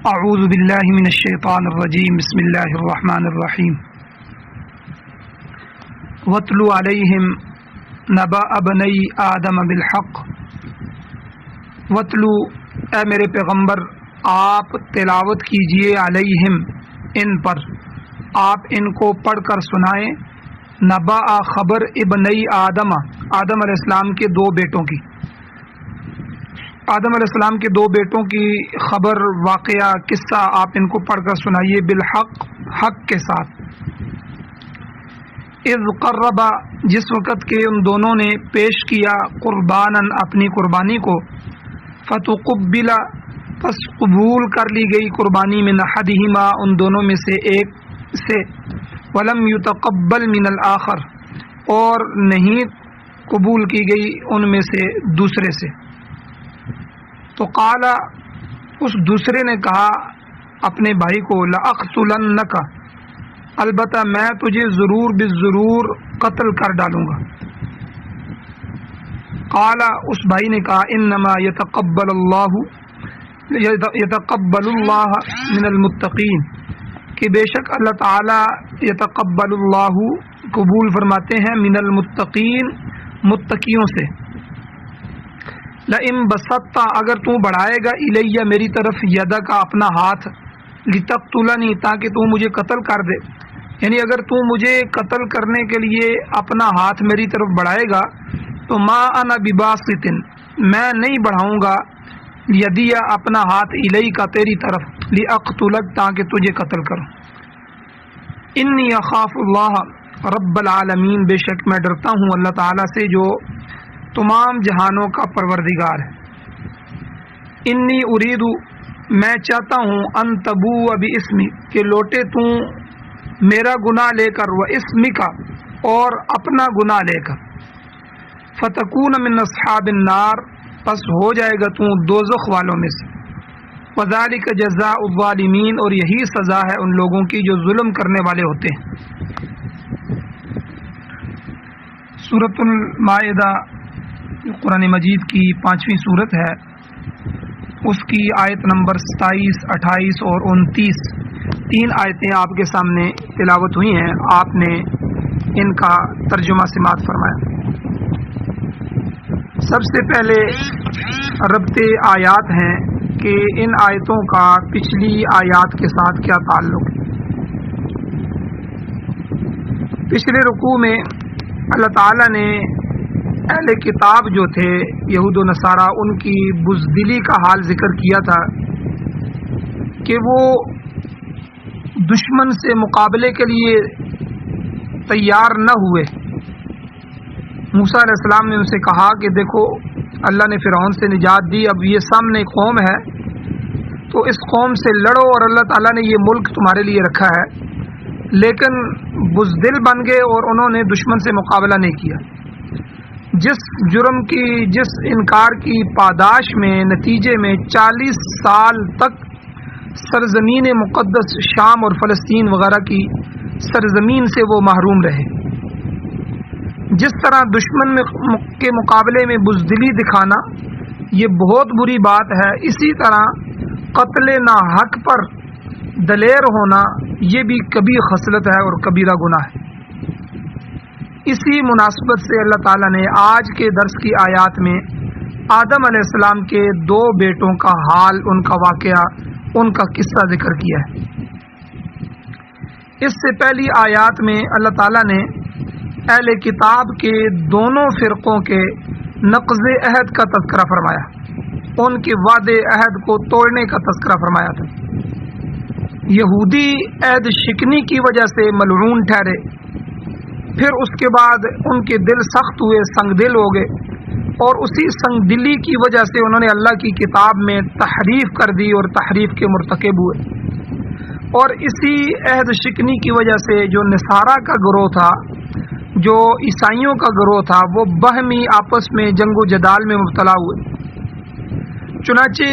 اعوذ باللہ من الشیطان الرجیم بسم اللہ الرحمن الرحیم وَاتْلُ عَلَيْهِمْ نَبَأَ بَنِي آدَمَ بِالْحَقِّ وَاتْلُ اے میرے پیغمبر آپ تلاوت کیجئے علیہم ان پر، آپ ان کو پڑھ کر سنائیں نبأ خبر ابنی آدم، آدم علیہ السلام کے دو بیٹوں کی، آدم علیہ السلام کے دو بیٹوں کی خبر، واقعہ، قصہ آپ ان کو پڑھ کر سنائیے بالحق، حق کے ساتھ۔ اذ قربا جس وقت کہ ان دونوں نے پیش کیا قرباناً اپنی قربانی کو، فتقبل پس قبول کر لی گئی قربانی من احدہما ان دونوں میں سے ایک سے، ولم یتقبل من الآخر اور نہیں قبول کی گئی ان میں سے دوسرے سے۔ تو قال اس دوسرے نے کہا اپنے بھائی کو، لأقتلنک البتہ میں تجھے ضرور بالضرور قتل کر ڈالوں گا۔ قال اس بھائی نے کہا انما یتقبل اللہ من المتقین کہ بے شک اللہ تعالی یتقبل اللہ قبول فرماتے ہیں من المتقین متقیوں سے۔ لئن بسطت اگر تو بڑھائے گا الیہ میری طرف یدہ کا اپنا ہاتھ، لتقتلنی تاکہ تو مجھے قتل کر دے، یعنی اگر تو مجھے قتل کرنے کے لیے اپنا ہاتھ میری طرف بڑھائے گا تو ما انا بباسط میں نہیں بڑھاؤں گا یدیا اپنا ہاتھ الی کا تیری طرف، لاقتلک تاکہ تجھے قتل کروں۔ انی اخاف اللہ رب العالمین بے شک میں ڈرتا ہوں اللہ تعالیٰ سے جو تمام جہانوں کا پروردگار ہے۔ انی ارید میں چاہتا ہوں ان تبوء باسمی کہ لوٹے تو میرا گناہ لے کر، و اسمی کا اور اپنا گناہ لے کر، فتکون من اصحاب النار پس ہو جائے گا تو دوزخ والوں میں سے، وذالک جزاء الظالمین اور یہی سزا ہے ان لوگوں کی جو ظلم کرنے والے ہوتے ہیں۔ سورۃ المائدہ قرآن مجید کی 5ویں صورت ہے، اس کی آیت نمبر 27، 28 اور 29 تین آیتیں آپ کے سامنے تلاوت ہوئی ہیں، آپ نے ان کا ترجمہ سماعت فرمایا۔ سب سے پہلے ربط آیات ہیں کہ ان آیتوں کا پچھلی آیات کے ساتھ کیا تعلق ہے۔ پچھلے رکوع میں اللہ تعالیٰ نے اہل کتاب جو تھے یہود و نصارہ، ان کی بزدلی کا حال ذکر کیا تھا کہ وہ دشمن سے مقابلے کے لیے تیار نہ ہوئے۔ موسیٰ علیہ السلام نے ان سے کہا کہ دیکھو اللہ نے فرعون سے نجات دی، اب یہ سامنے قوم ہے تو اس قوم سے لڑو، اور اللہ تعالیٰ نے یہ ملک تمہارے لیے رکھا ہے، لیکن بزدل بن گئے اور انہوں نے دشمن سے مقابلہ نہیں کیا۔ جس جرم کی، جس انکار کی پاداش میں، نتیجے میں 40 سال تک سرزمین مقدس شام اور فلسطین وغیرہ کی سرزمین سے وہ محروم رہے۔ جس طرح دشمن کے مقابلے میں بزدلی دکھانا یہ بہت بری بات ہے، اسی طرح قتل ناحق پر دلیر ہونا یہ بھی کبیر خصلت ہے اور کبیرہ گناہ ہے۔ اسی مناسبت سے اللہ تعالیٰ نے آج کے درس کی آیات میں آدم علیہ السلام کے دو بیٹوں کا حال، ان کا واقعہ، ان کا قصہ ذکر کیا ہے۔ اس سے پہلی آیات میں اللہ تعالیٰ نے اہل کتاب کے دونوں فرقوں کے نقض عہد کا تذکرہ فرمایا، ان کے وعدے عہد کو توڑنے کا تذکرہ فرمایا تھا۔ یہودی عہد شکنی کی وجہ سے ملعون ٹھہرے، پھر اس کے بعد ان کے دل سخت ہوئے، سنگ دل ہو گئے، اور اسی سنگ دلی کی وجہ سے انہوں نے اللہ کی کتاب میں تحریف کر دی اور تحریف کے مرتکب ہوئے۔ اور اسی عہد شکنی کی وجہ سے جو نصارہ کا گروہ تھا، جو عیسائیوں کا گروہ تھا، وہ باہمی آپس میں جنگ و جدال میں مبتلا ہوئے۔ چنانچہ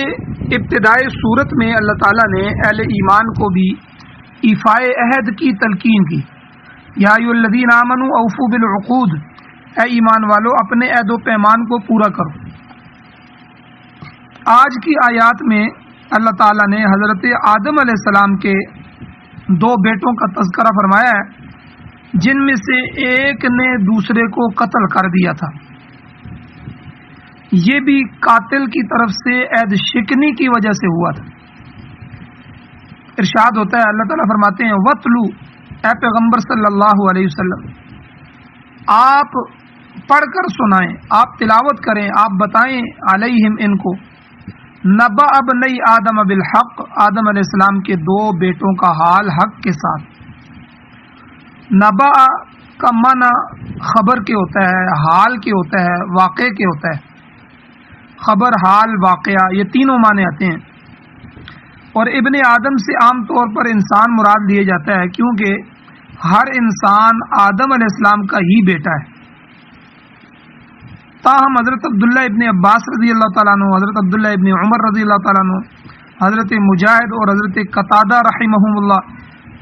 ابتدائی صورت میں اللہ تعالیٰ نے اہل ایمان کو بھی ایفائے عہد کی تلقین کی، یا ایھا الذین آمنوا اوفوا بالعقود، اے ایمان والو اپنے عہد و پیمان کو پورا کرو۔ آج کی آیات میں اللہ تعالیٰ نے حضرت آدم علیہ السلام کے 2 بیٹوں کا تذکرہ فرمایا ہے، جن میں سے ایک نے دوسرے کو قتل کر دیا تھا۔ یہ بھی قاتل کی طرف سے عہد شکنی کی وجہ سے ہوا تھا۔ ارشاد ہوتا ہے، اللہ تعالیٰ فرماتے ہیں وَاتْلُو، اے پیغمبر صلی اللہ علیہ وسلم آپ پڑھ کر سنائیں، آپ تلاوت کریں، آپ بتائیں علیہم ان کو، نبأ ابنی آدم بالحق، آدم علیہ السلام کے 2 بیٹوں کا حال حق کے ساتھ۔ نبأ کا معنی خبر کے ہوتا ہے، حال کے ہوتا ہے، واقع کے ہوتا ہے۔ خبر، حال، واقعہ، یہ تینوں معنی آتے ہیں۔ اور ابن آدم سے عام طور پر انسان مراد لیا جاتا ہے، کیونکہ ہر انسان آدم علیہ السلام کا ہی بیٹا ہے۔ تاہم حضرت عبداللہ ابن عباس رضی اللہ تعالیٰ عنہ، حضرت عبداللہ ابن عمر رضی اللہ تعالیٰ عنہ، حضرت مجاہد اور حضرت قتادہ رحمہم اللہ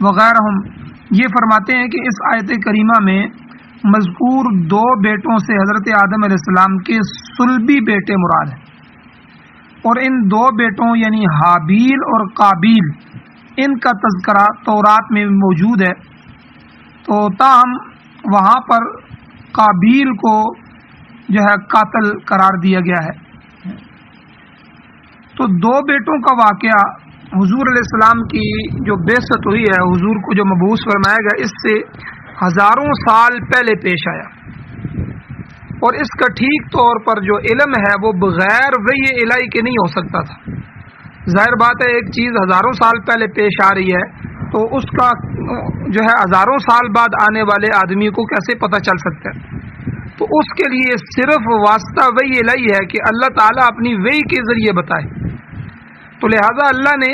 وغیرہم یہ فرماتے ہیں کہ اس آیت کریمہ میں مذکور 2 بیٹوں سے حضرت آدم علیہ السلام کے صلبی بیٹے مراد ہیں، اور ان 2 بیٹوں یعنی حابیل اور قابیل ان کا تذکرہ تورات میں موجود ہے، تو تاہم وہاں پر قابیل کو جو ہے قاتل قرار دیا گیا ہے۔ تو 2 بیٹوں کا واقعہ حضور علیہ السلام کی جو بعثت ہوئی ہے، حضور کو جو مبعوث فرمایا گیا، اس سے ہزاروں سال پہلے پیش آیا، اور اس کا ٹھیک طور پر جو علم ہے وہ بغیر وحی الہی کے نہیں ہو سکتا تھا۔ ظاہر بات ہے، ایک چیز ہزاروں سال پہلے پیش آ رہی ہے تو اس کا جو ہے ہزاروں سال بعد آنے والے آدمی کو کیسے پتہ چل سکتا ہے؟ تو اس کے لیے صرف واسطہ وحی الہی ہے کہ اللہ تعالیٰ اپنی وحی کے ذریعے بتائے۔ تو لہٰذا اللہ نے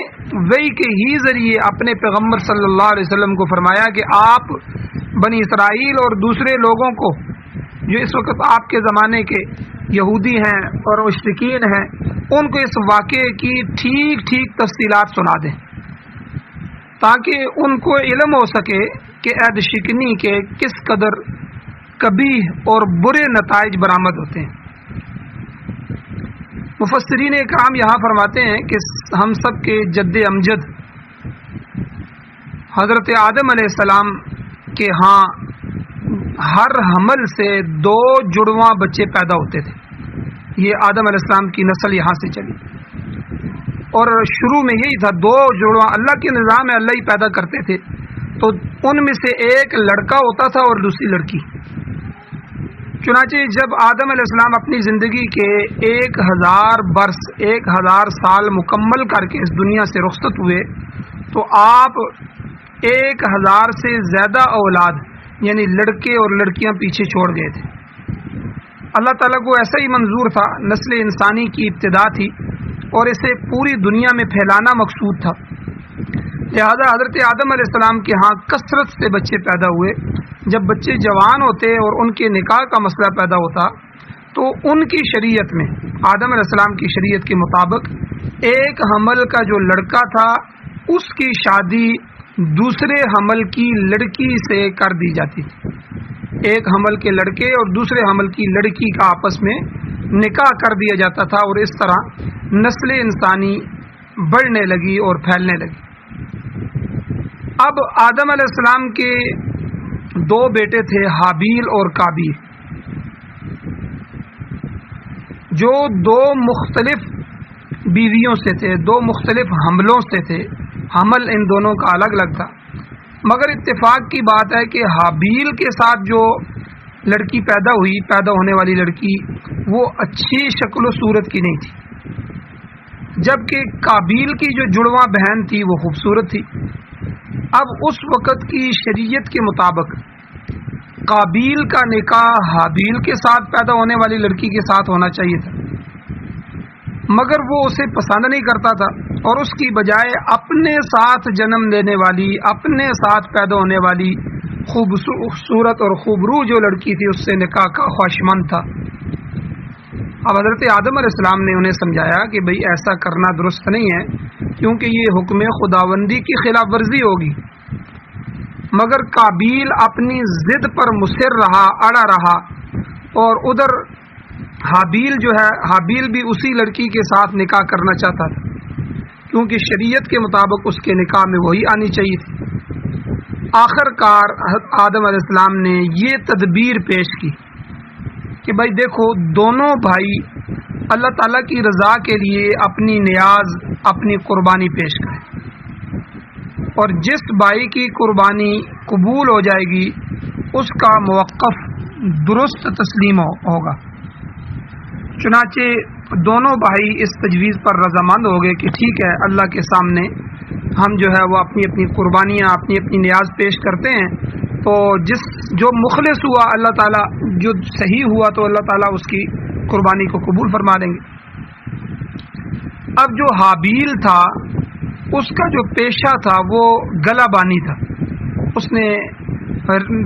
وحی کے ہی ذریعے اپنے پیغمبر صلی اللہ علیہ وسلم کو فرمایا کہ آپ بنی اسرائیل اور دوسرے لوگوں کو جو اس وقت آپ کے زمانے کے یہودی ہیں اور مشرکین ہیں، ان کو اس واقعے کی ٹھیک ٹھیک تفصیلات سنا دیں، تاکہ ان کو علم ہو سکے کہ عہد شکنی کے کس قدر قبیح اور برے نتائج برآمد ہوتے ہیں۔ مفسرین کرام یہاں فرماتے ہیں کہ ہم سب کے جد امجد حضرت آدم علیہ السلام کے ہاں ہر حمل سے 2 جڑواں بچے پیدا ہوتے تھے۔ یہ آدم علیہ السلام کی نسل یہاں سے چلی، اور شروع میں یہی تھا، 2 جڑواں اللہ کے نظام میں اللہ ہی پیدا کرتے تھے، تو ان میں سے ایک لڑکا ہوتا تھا اور دوسری لڑکی۔ چنانچہ جب آدم علیہ السلام اپنی زندگی کے 1000 برس 1000 سال مکمل کر کے اس دنیا سے رخصت ہوئے، تو آپ 1000 سے زیادہ اولاد یعنی لڑکے اور لڑکیاں پیچھے چھوڑ گئے تھے۔ اللہ تعالیٰ کو ایسا ہی منظور تھا، نسل انسانی کی ابتدا تھی اور اسے پوری دنیا میں پھیلانا مقصود تھا، لہذا حضرت آدم علیہ السلام کے ہاں کثرت سے بچے پیدا ہوئے۔ جب بچے جوان ہوتے اور ان کے نکاح کا مسئلہ پیدا ہوتا، تو ان کی شریعت میں، آدم علیہ السلام کی شریعت کے مطابق، ایک حمل کا جو لڑکا تھا اس کی شادی دوسرے حمل کی لڑکی سے کر دی جاتی تھی۔ ایک حمل کے لڑکے اور دوسرے حمل کی لڑکی کا آپس میں نکاح کر دیا جاتا تھا، اور اس طرح نسل انسانی بڑھنے لگی اور پھیلنے لگی۔ اب آدم علیہ السلام کے 2 بیٹے تھے، حابیل اور قابیل، جو 2 مختلف بیویوں سے تھے، 2 مختلف حملوں سے تھے، حمل ان دونوں کا الگ الگ تھا، مگر اتفاق کی بات ہے کہ حابیل کے ساتھ جو لڑکی پیدا ہونے والی لڑکی وہ اچھی شکل و صورت کی نہیں تھی، جبکہ قابیل کی جو جڑواں بہن تھی وہ خوبصورت تھی۔ اب اس وقت کی شریعت کے مطابق قابیل کا نکاح حابیل کے ساتھ پیدا ہونے والی لڑکی کے ساتھ ہونا چاہیے تھا، مگر وہ اسے پسند نہیں کرتا تھا، اور اس کی بجائے اپنے ساتھ جنم دینے والی، اپنے ساتھ پیدا ہونے والی خوبصورت اور خوبرو جو لڑکی تھی اس سے نکاح کا خواہشمند تھا۔ اب حضرت آدم علیہ السلام نے انہیں سمجھایا کہ بھئی ایسا کرنا درست نہیں ہے، کیونکہ یہ حکم خداوندی کی خلاف ورزی ہوگی، مگر قابیل اپنی ضد پر مصر رہا، اڑا رہا، اور ادھر حابیل جو ہے، حابیل بھی اسی لڑکی کے ساتھ نکاح کرنا چاہتا تھا، کیونکہ شریعت کے مطابق اس کے نکاح میں وہی آنی چاہیے تھی۔ آخر کار آدم علیہ السلام نے یہ تدبیر پیش کی کہ بھائی دیکھو، دونوں بھائی اللہ تعالیٰ کی رضا کے لیے اپنی نیاز، اپنی قربانی پیش کریں، اور جس بھائی کی قربانی قبول ہو جائے گی اس کا موقف درست تسلیم ہوگا۔ چنانچہ دونوں بھائی اس تجویز پر رضامند ہو گئے کہ ٹھیک ہے، اللہ کے سامنے ہم جو ہے وہ اپنی اپنی قربانیاں، اپنی اپنی نیاز پیش کرتے ہیں، تو جو مخلص ہوا اللہ تعالیٰ، جو صحیح ہوا تو اللہ تعالیٰ اس کی قربانی کو قبول فرما لیں گے۔ اب جو حابیل تھا اس کا جو پیشہ تھا وہ گلا بانی تھا، اس نے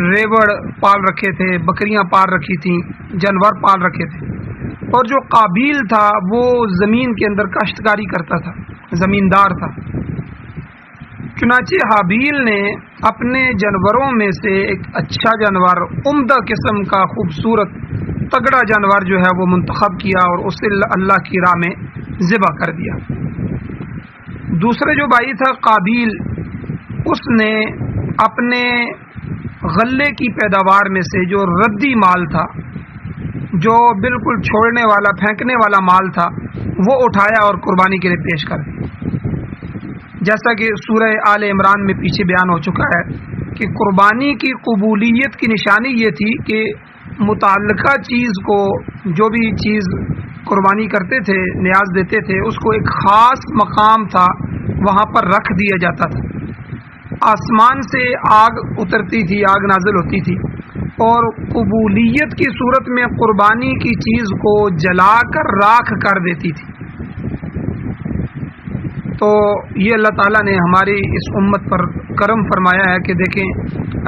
ریوڑ پال رکھے تھے، بکریاں پال رکھی تھیں، جانور پال رکھے تھے، اور جو قابیل تھا وہ زمین کے اندر کاشتکاری کرتا تھا، زمیندار تھا۔ چنانچہ حابیل نے اپنے جانوروں میں سے ایک اچھا جانور، عمدہ قسم کا خوبصورت تگڑا جانور جو ہے وہ منتخب کیا اور اسے اللہ کی راہ میں ذبح کر دیا۔ دوسرے جو بھائی تھا قابیل، اس نے اپنے غلے کی پیداوار میں سے جو ردی مال تھا، جو بالکل چھوڑنے والا، پھینکنے والا مال تھا، وہ اٹھایا اور قربانی کے لیے پیش کر دیا۔ جیسا کہ سورہ آل عمران میں پیچھے بیان ہو چکا ہے کہ قربانی کی قبولیت کی نشانی یہ تھی کہ متعلقہ چیز کو، جو بھی چیز قربانی کرتے تھے، نیاز دیتے تھے، اس کو ایک خاص مقام تھا، وہاں پر رکھ دیا جاتا تھا۔ آسمان سے آگ اترتی تھی، آگ نازل ہوتی تھی، اور قبولیت کی صورت میں قربانی کی چیز کو جلا کر راکھ کر دیتی تھی۔ تو یہ اللہ تعالیٰ نے ہماری اس امت پر کرم فرمایا ہے کہ دیکھیں،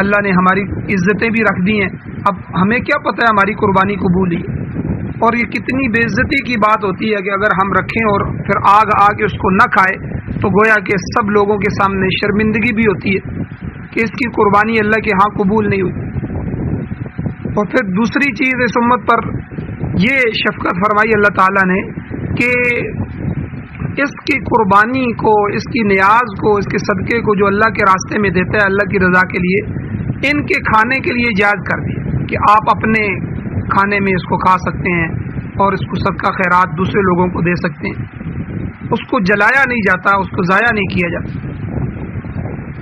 اللہ نے ہماری عزتیں بھی رکھ دی ہیں۔ اب ہمیں کیا پتہ ہے ہماری قربانی قبول ہے، اور یہ کتنی بے عزتی کی بات ہوتی ہے کہ اگر ہم رکھیں اور پھر آگ آ کے اس کو نہ کھائے تو گویا کہ سب لوگوں کے سامنے شرمندگی بھی ہوتی ہے کہ اس کی قربانی اللہ کے ہاں قبول نہیں ہوئی۔ اور پھر دوسری چیز اس امت پر یہ شفقت فرمائی اللہ تعالیٰ نے کہ اس کی قربانی کو، اس کی نیاز کو، اس کے صدقے کو جو اللہ کے راستے میں دیتا ہے اللہ کی رضا کے لیے، ان کے کھانے کے لیے جائز کر دیا کہ آپ اپنے کھانے میں اس کو کھا سکتے ہیں اور اس کو صدقہ خیرات دوسرے لوگوں کو دے سکتے ہیں۔ اس کو جلایا نہیں جاتا، اس کو ضائع نہیں کیا جاتا۔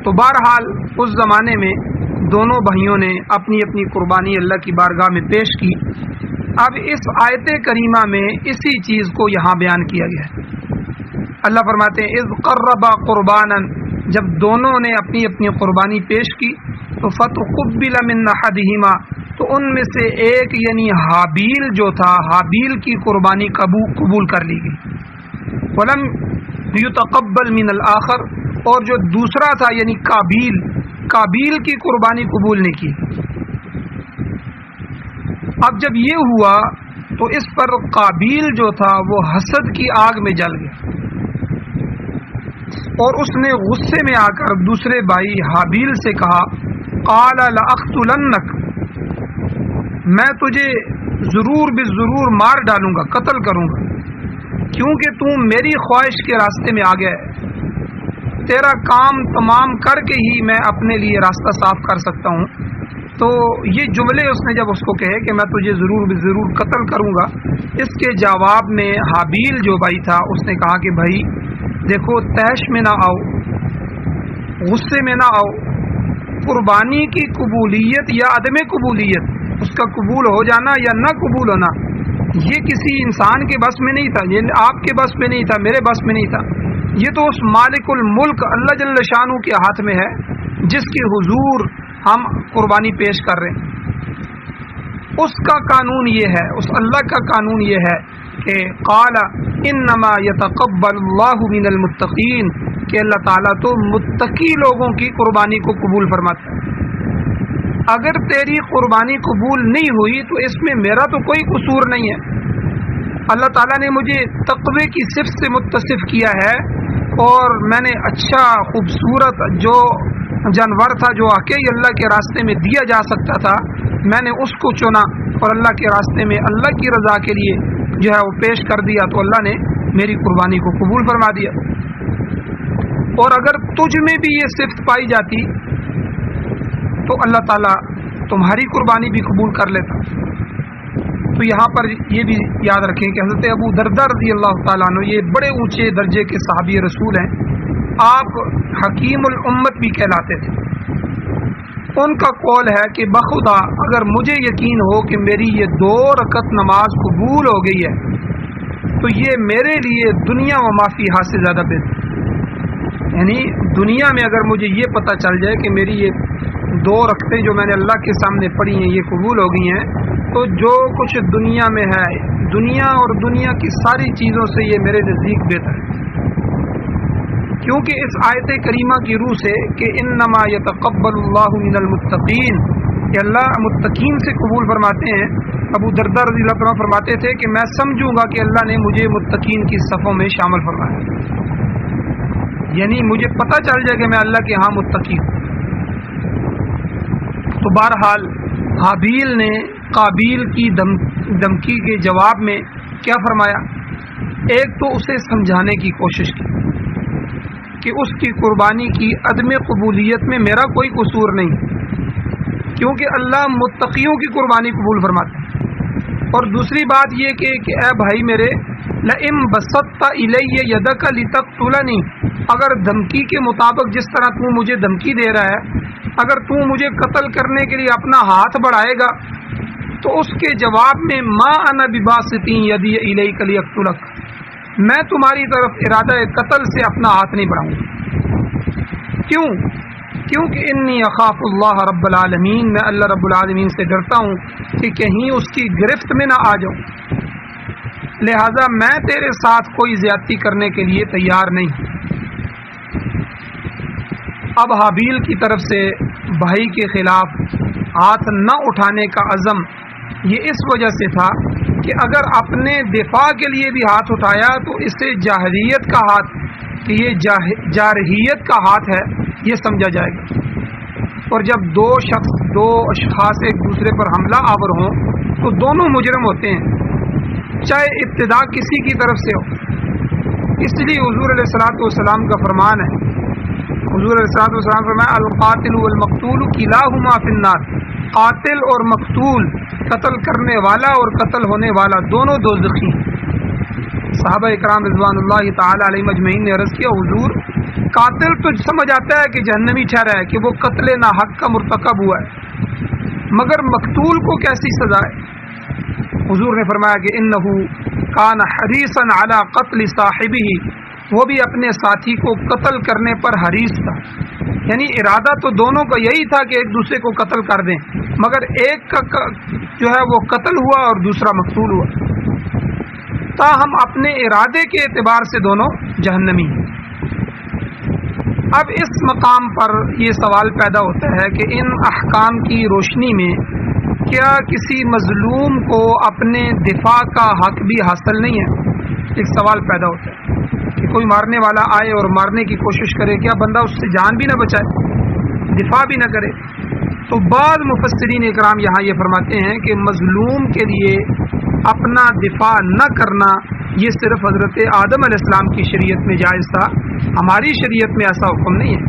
تو بہرحال اس زمانے میں دونوں بھائیوں نے اپنی اپنی قربانی اللہ کی بارگاہ میں پیش کی۔ اب اس آیت کریمہ میں اسی چیز کو یہاں بیان کیا گیا ہے۔ اللہ فرماتے ہیں اذ قربا قربانا، جب دونوں نے اپنی اپنی قربانی پیش کی تو فتقبل من احدہما، تو ان میں سے ایک یعنی حابیل جو تھا، حابیل کی قربانی قبول کر لی گئی، ولم یتقبل من الآخر، اور جو دوسرا تھا یعنی قابیل کی قربانی قبول نہیں کی۔ اب جب یہ ہوا تو اس پر قابیل جو تھا وہ حسد کی آگ میں جل گیا، اور اس نے غصے میں آ کر دوسرے بھائی حابیل سے کہا قال لأقتلنک، میں تجھے ضرور بالضرور مار ڈالوں گا، قتل کروں گا، کیونکہ تو میری خواہش کے راستے میں آ گیا ہے، تیرا کام تمام کر کے ہی میں اپنے لیے راستہ صاف کر سکتا ہوں۔ تو یہ جملے اس نے جب اس کو کہے کہ میں تجھے ضرور بالضرور قتل کروں گا، اس کے جواب میں حابیل جو بھائی تھا اس نے کہا کہ بھائی دیکھو، تیش میں نہ آؤ، غصے میں نہ آؤ، قربانی کی قبولیت یا عدم قبولیت، اس کا قبول ہو جانا یا نہ قبول ہونا، یہ کسی انسان کے بس میں نہیں تھا، یہ آپ کے بس میں نہیں تھا، میرے بس میں نہیں تھا، یہ تو اس مالک الملک اللہ جل شانہ کے ہاتھ میں ہے جس کے حضور ہم قربانی پیش کر رہے ہیں۔ اس کا قانون یہ ہے، اس اللہ کا قانون یہ ہے کہ قال انما یتقبل اللہ من المتقین، کہ اللہ تعالیٰ تو متقی لوگوں کی قربانی کو قبول فرماتا ہے۔ اگر تیری قربانی قبول نہیں ہوئی تو اس میں میرا تو کوئی قصور نہیں ہے، اللہ تعالیٰ نے مجھے تقوی کی صفت سے متصف کیا ہے، اور میں نے اچھا خوبصورت جو جانور تھا جو واقعی اللہ کے راستے میں دیا جا سکتا تھا، میں نے اس کو چنا اور اللہ کے راستے میں اللہ کی رضا کے لیے جو ہے وہ پیش کر دیا، تو اللہ نے میری قربانی کو قبول فرما دیا۔ اور اگر تجھ میں بھی یہ صفت پائی جاتی تو اللہ تعالیٰ تمہاری قربانی بھی قبول کر لیتا۔ تو یہاں پر یہ بھی یاد رکھیں کہ حضرت ابو درداء رضی اللہ تعالیٰ عنہ یہ بڑے اونچے درجے کے صحابی رسول ہیں، آپ حکیم الامت بھی کہلاتے تھے۔ ان کا قول ہے کہ بخدا اگر مجھے یقین ہو کہ میری یہ 2 رکعت نماز قبول ہو گئی ہے تو یہ میرے لیے دنیا و ما فیہا سے زیادہ بہتر، یعنی دنیا میں اگر مجھے یہ پتہ چل جائے کہ میری یہ 2 رکعتیں جو میں نے اللہ کے سامنے پڑھی ہیں یہ قبول ہو گئی ہیں، تو جو کچھ دنیا میں ہے، دنیا اور دنیا کی ساری چیزوں سے یہ میرے نزدیک بہتر ہے، کیونکہ اس آیت کریمہ کی روح سے کہ انما یتقبل اللہ من المتقین، کہ اللہ متقین سے قبول فرماتے ہیں۔ ابو درداء رضی اللہ عنہ فرماتے تھے کہ میں سمجھوں گا کہ اللہ نے مجھے متقین کی صفوں میں شامل فرمایا، یعنی مجھے پتہ چل جائے کہ میں اللہ کے ہاں متقی ہوں۔ تو بہرحال حابیل نے قابیل کی دھمکی کے جواب میں کیا فرمایا؟ ایک تو اسے سمجھانے کی کوشش کی کہ اس کی قربانی کی عدم قبولیت میں میرا کوئی قصور نہیں، کیونکہ اللہ متقیوں کی قربانی قبول فرماتا ہے۔ اور دوسری بات یہ کہ اے بھائی میرے، لئن بسطت الی یدک لتقتلنی، اگر دھمکی کے مطابق جس طرح تو مجھے دھمکی دے رہا ہے، اگر تو مجھے قتل کرنے کے لیے اپنا ہاتھ بڑھائے گا تو اس کے جواب میں ما انا بباسط یدی الیک لیقتلک، میں تمہاری طرف ارادہ قتل سے اپنا ہاتھ نہیں بڑھاؤں گا۔ کیوں؟ کیونکہ انی اخاف اللہ رب العالمین، میں اللہ رب العالمین سے ڈرتا ہوں کہ کہیں اس کی گرفت میں نہ آ جاؤں، لہذا میں تیرے ساتھ کوئی زیادتی کرنے کے لیے تیار نہیں۔ اب حابیل کی طرف سے بھائی کے خلاف ہاتھ نہ اٹھانے کا عزم یہ اس وجہ سے تھا کہ اگر اپنے دفاع کے لیے بھی ہاتھ اٹھایا تو اسے جاہلیت کا ہاتھ، کہ یہ جارحیت کا ہاتھ ہے، یہ سمجھا جائے گا۔ اور جب 2 اشخاص ایک دوسرے پر حملہ آور ہوں تو دونوں مجرم ہوتے ہیں، چاہے ابتدا کسی کی طرف سے ہو۔ اس لیے حضور علیہ الصلوۃ والسلام کا فرمان ہے، حضور علیہ الصلوۃ والسلام فرمایا القاتل والمقتول کلاہما فی النار، قاتل اور مقتول، قتل کرنے والا اور قتل ہونے والا، دونوں دوزخی۔ صحابہ اکرام رضوان اللہ تعالی علیہ مجمعین نے عرض کیا حضور قاتل تو سمجھ آتا ہے کہ جہنمی ٹھہرا ہے، کہ وہ قتل ناحق کا مرتکب ہوا ہے، مگر مقتول کو کیسی سزا ہے؟ حضور نے فرمایا کہ انہ کان حریصا علی قتل صاحبہ، وہ بھی اپنے ساتھی کو قتل کرنے پر حریص تھا، یعنی ارادہ تو دونوں کا یہی تھا کہ ایک دوسرے کو قتل کر دیں، مگر ایک کا جو ہے وہ قتل ہوا اور دوسرا مقتول ہوا، تاہم اپنے ارادے کے اعتبار سے دونوں جہنمی ہیں۔ اب اس مقام پر یہ سوال پیدا ہوتا ہے کہ ان احکام کی روشنی میں کیا کسی مظلوم کو اپنے دفاع کا حق بھی حاصل نہیں ہے؟ ایک سوال پیدا ہوتا ہے کہ کوئی مارنے والا آئے اور مارنے کی کوشش کرے، کیا بندہ اس سے جان بھی نہ بچائے، دفاع بھی نہ کرے؟ تو بعض مفسرین اکرام یہاں یہ فرماتے ہیں کہ مظلوم کے لیے اپنا دفاع نہ کرنا یہ صرف حضرت آدم علیہ السلام کی شریعت میں جائز تھا، ہماری شریعت میں ایسا حکم نہیں ہے،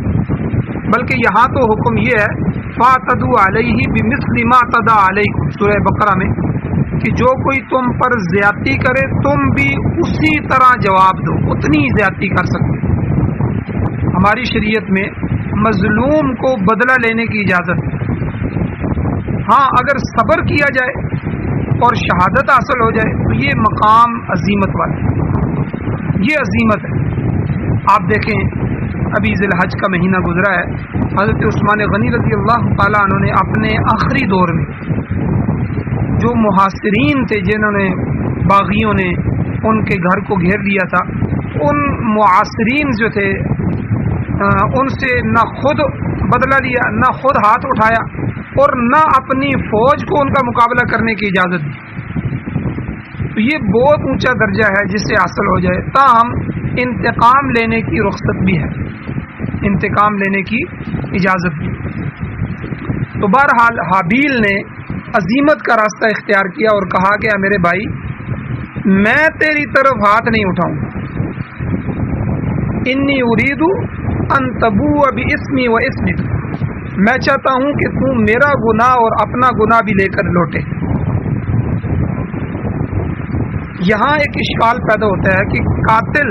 بلکہ یہاں تو حکم یہ ہے فَاعْتَدُوا عَلَيْهِ بِمِثْلِ مَا اعْتَدَىٰ عَلَيْكُمْ، سورہ بقرہ میں، کہ جو کوئی تم پر زیادتی کرے تم بھی اسی طرح جواب دو، اتنی زیادتی کر سکتے۔ ہماری شریعت میں مظلوم کو بدلہ لینے کی اجازت ہے، ہاں اگر صبر کیا جائے اور شہادت حاصل ہو جائے تو یہ مقام عظیمت والا ہے، یہ عظیمت ہے۔ آپ دیکھیں ابھی ذی الحج کا مہینہ گزرا ہے، حضرت عثمان غنی رضی اللہ تعالیٰ عنہ نے اپنے آخری دور میں جو محاصرین تھے، جنہوں نے باغیوں نے ان کے گھر کو گھیر دیا تھا، ان معاصرین جو تھے ان سے نہ خود بدلہ لیا، نہ خود ہاتھ اٹھایا اور نہ اپنی فوج کو ان کا مقابلہ کرنے کی اجازت دی۔ تو یہ بہت اونچا درجہ ہے جس سے حاصل ہو جائے، تاہم انتقام لینے کی رخصت بھی ہے، انتقام لینے کی اجازت بھی۔ تو بہرحال حابیل نے عزیمت کا راستہ اختیار کیا اور کہا کہ میرے بھائی میں تیری طرف ہاتھ نہیں اٹھاؤں، انی اریدو ان تبوء باسمی و اسمک، میں چاہتا ہوں کہ تو میرا گناہ اور اپنا گناہ بھی لے کر لوٹے۔ یہاں ایک اشکال پیدا ہوتا ہے کہ قاتل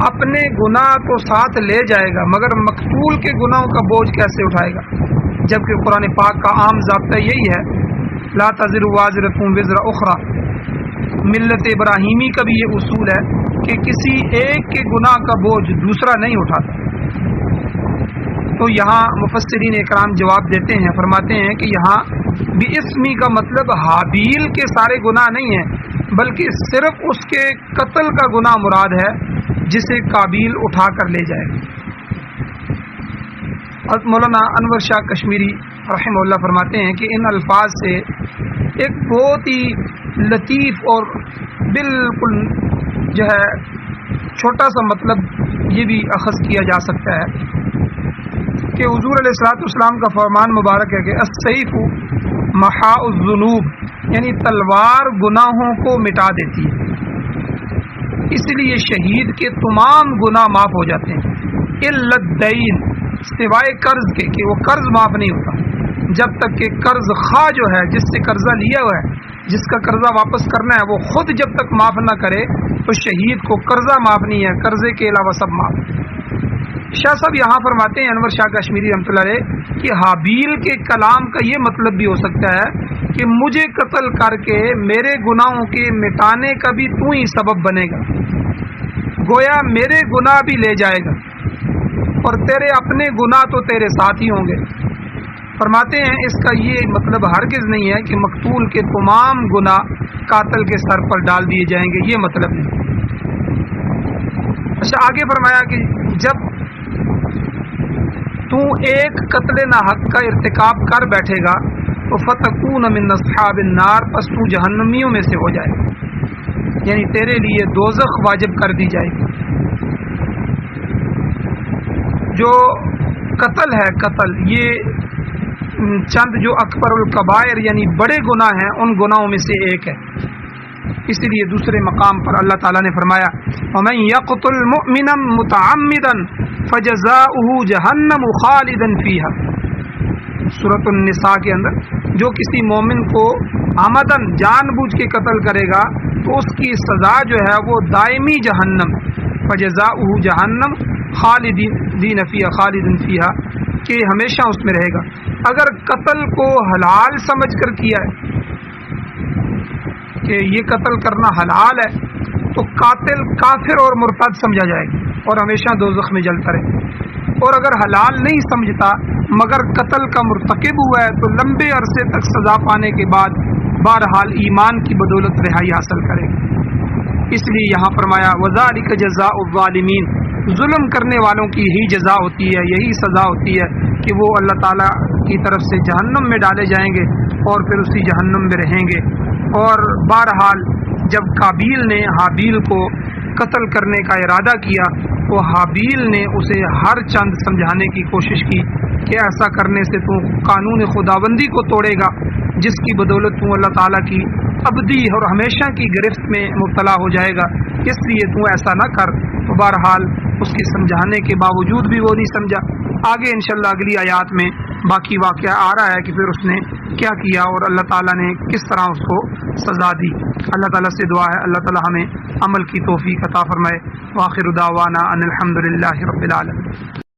اپنے گناہ تو ساتھ لے جائے گا مگر مقتول کے گناہوں کا بوجھ کیسے اٹھائے گا، جبکہ قرآن پاک کا عام ضابطہ یہی ہے لا تزر وازرۃ وزر اخری۔ ملت ابراہیمی کا بھی یہ اصول ہے کہ کسی ایک کے گناہ کا بوجھ دوسرا نہیں اٹھاتا۔ تو یہاں مفسرین اکرام جواب دیتے ہیں، فرماتے ہیں کہ یہاں بِاسْمِی کا مطلب حابیل کے سارے گناہ نہیں ہیں بلکہ صرف اس کے قتل کا گناہ مراد ہے جسے قابیل اٹھا کر لے جائے۔ مولانا انور شاہ کشمیری رحمہ اللہ فرماتے ہیں کہ ان الفاظ سے ایک بہت ہی لطیف اور بالکل جو ہے چھوٹا سا مطلب یہ بھی اخذ کیا جا سکتا ہے کہ حضور علیہ الصلوۃ والسلام کا فرمان مبارک ہے کہ السیف محا الذنوب، یعنی تلوار گناہوں کو مٹا دیتی ہے، اس لیے شہید کے تمام گناہ معاف ہو جاتے ہیں الا الدین، سوائے قرض کے کہ وہ قرض معاف نہیں ہوتا جب تک کہ قرض خواہ جو ہے جس سے قرضہ لیا ہوا ہے، جس کا قرضہ واپس کرنا ہے، وہ خود جب تک معاف نہ کرے تو شہید کو قرضہ معاف نہیں ہے، قرضے کے علاوہ سب معاف۔ شاہ صاحب یہاں فرماتے ہیں انور شاہ کشمیری رحمۃ اللہ علیہ کہ حابیل کے کلام کا یہ مطلب بھی ہو سکتا ہے کہ مجھے قتل کر کے میرے گناہوں کے مٹانے کا بھی تو ہی سبب بنے گا، گویا میرے گناہ بھی لے جائے گا اور تیرے اپنے گناہ تو تیرے ساتھ ہی ہوں گے۔ فرماتے ہیں اس کا یہ مطلب ہرگز نہیں ہے کہ مقتول کے تمام گناہ قاتل کے سر پر ڈال دیے جائیں گے، یہ مطلب نہیں۔ اچھا آگے فرمایا کہ جب تو ایک قتل ناحق کا ارتکاب کر بیٹھے گا تو فتکون من اصحاب النار، پس تو جہنمیوں میں سے ہو جائے گا، یعنی تیرے لیے دوزخ واجب کر دی جائے گی۔ جو قتل ہے، قتل یہ چند جو اکبر الکبائر یعنی بڑے گناہ ہیں ان گناہوں میں سے ایک ہے، اس لیے دوسرے مقام پر اللہ تعالیٰ نے فرمایا وَمَن يَقْتُلْ مُؤْمِنًا مُتَعَمِّدًا فَجَزَاؤُهُ جَهَنَّمُ خَالِدًا فِيهَا، سورۃ النساء کے اندر جو کسی مومن کو عمدن جان بوجھ کے قتل کرے گا تو اس کی سزا جو ہے وہ دائمی جہنم، فَجَزَاؤُهُ جَهَنَّمُ خَالِدًا فِيهَا، کہ ہمیشہ اس میں رہے گا۔ اگر قتل کو حلال سمجھ کر کیا ہے کہ یہ قتل کرنا حلال ہے تو قاتل کافر اور مرتد سمجھا جائے گا اور ہمیشہ دوزخ میں جلتا رہے، اور اگر حلال نہیں سمجھتا مگر قتل کا مرتکب ہوا ہے تو لمبے عرصے تک سزا پانے کے بعد بہرحال ایمان کی بدولت رہائی حاصل کرے گا۔ اس لیے یہاں فرمایا وَذَلِكَ جَزَاءُ الظَّالِمِينَ، ظلم کرنے والوں کی یہی جزا ہوتی ہے، یہی سزا ہوتی ہے کہ وہ اللہ تعالیٰ کی طرف سے جہنم میں ڈالے جائیں گے اور پھر اسی جہنم میں رہیں گے۔ اور بہرحال جب قابیل نے حابیل کو قتل کرنے کا ارادہ کیا تو حابیل نے اسے ہر چند سمجھانے کی کوشش کی کہ ایسا کرنے سے تو قانون خداوندی کو توڑے گا جس کی بدولت تو اللہ تعالیٰ کی ابدی اور ہمیشہ کی گرفت میں مبتلا ہو جائے گا، اس لیے تو ایسا نہ کر۔ تو بہرحال اس کی سمجھانے کے باوجود بھی وہ نہیں سمجھا۔ آگے انشاءاللہ اگلی آیات میں باقی واقعہ آ رہا ہے کہ پھر اس نے کیا کیا اور اللہ تعالیٰ نے کس طرح اس کو سزا دی۔ اللہ تعالیٰ سے دعا ہے اللہ تعالیٰ ہمیں عمل کی توفیق عطا فرمائے۔ وآخر دعوانا ان الحمد للہ رب العالمین۔